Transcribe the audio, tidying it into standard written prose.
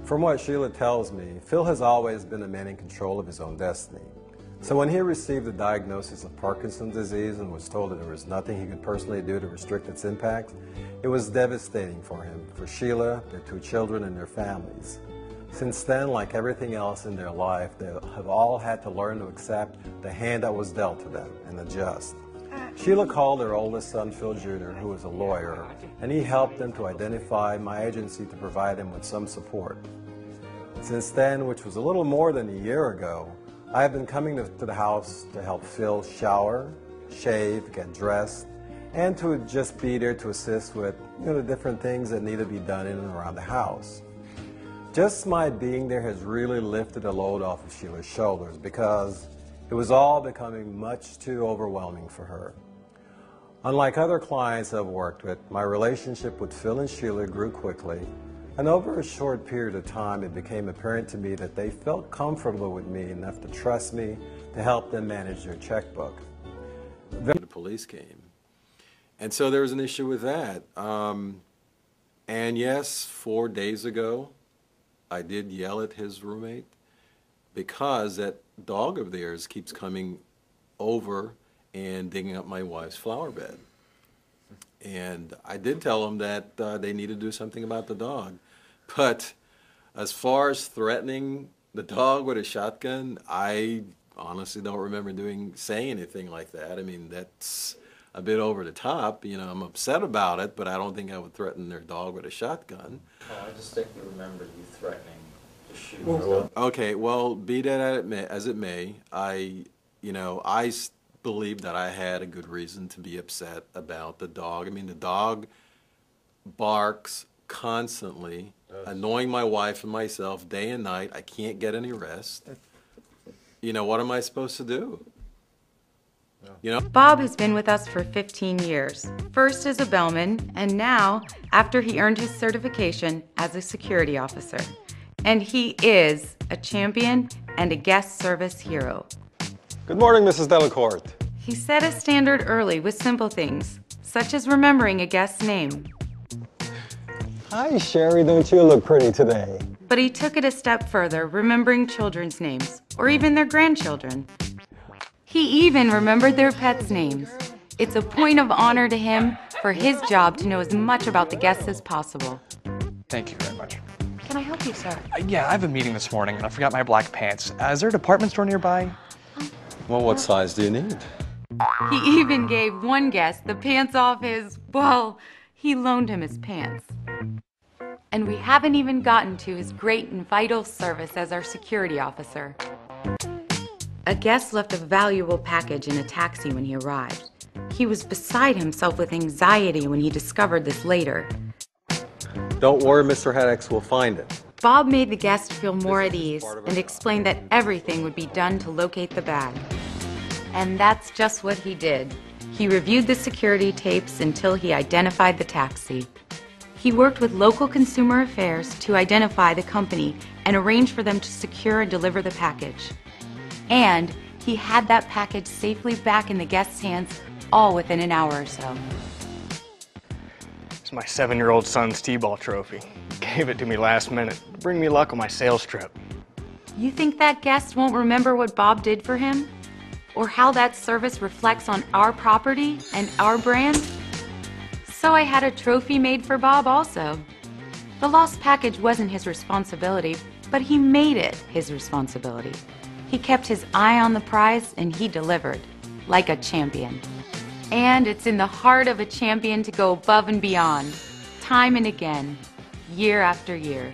From what Sheila tells me, Phil has always been a man in control of his own destiny. So when he received the diagnosis of Parkinson's disease and was told that there was nothing he could personally do to restrict its impact, it was devastating for him, for Sheila, their two children, and their families. Since then, like everything else in their life, they have all had to learn to accept the hand that was dealt to them and adjust. Sheila called their oldest son, Phil Jr., who is a lawyer, and he helped them to identify my agency to provide them with some support. Since then, which was a little more than a year ago, I have been coming to the house to help Phil shower, shave, get dressed, and to just be there to assist with the different things that need to be done in and around the house. Just my being there has really lifted a load off of Sheila's shoulders because it was all becoming much too overwhelming for her. Unlike other clients I've worked with, my relationship with Phil and Sheila grew quickly, and over a short period of time it became apparent to me that they felt comfortable with me enough to trust me to help them manage their checkbook. The police came, and so there was an issue with that. And yes, 4 days ago, I did yell at his roommate because that dog of theirs keeps coming over and digging up my wife's flower bed. And I did tell them that they need to do something about the dog. But as far as threatening the dog with a shotgun, I honestly don't remember saying anything like that. I mean, that's a bit over the top. I'm upset about it, but I don't think I would threaten their dog with a shotgun. Oh, I distinctly remember you threatening to shoot. Well, okay, well, be that as it may, I believe that I had a good reason to be upset about the dog. I mean, the dog barks constantly, annoying my wife and myself day and night. I can't get any rest. What am I supposed to do? Bob has been with us for 15 years, first as a bellman, and now after he earned his certification as a security officer. And he is a champion and a guest service hero. Good morning, Mrs. Delacourt. He set a standard early with simple things, such as remembering a guest's name. Hi, Sherry, don't you look pretty today? But he took it a step further, remembering children's names, or even their grandchildren. He even remembered their pets' names. It's a point of honor to him for his job to know as much about the guests as possible. Thank you very much. Can I help you, sir? Yeah, I have a meeting this morning and I forgot my black pants. Is there a department store nearby? Well, what size do you need? He even gave one guest the pants off he loaned him his pants. And we haven't even gotten to his great and vital service as our security officer. A guest left a valuable package in a taxi when he arrived. He was beside himself with anxiety when he discovered this later. Don't worry, Mr. Haddix will find it. Bob made the guest feel more at ease and explained that everything would be done to locate the bag. And that's just what he did. He reviewed the security tapes until he identified the taxi. He worked with local consumer affairs to identify the company and arrange for them to secure and deliver the package. And he had that package safely back in the guest's hands all within an hour or so. It's my 7-year-old son's T-ball trophy. Gave it to me last minute to bring me luck on my sales trip. You think that guest won't remember what Bob did for him? Or how that service reflects on our property and our brand? So I had a trophy made for Bob also. The lost package wasn't his responsibility, but he made it his responsibility. He kept his eye on the prize and he delivered, like a champion. And it's in the heart of a champion to go above and beyond, time and again, year after year.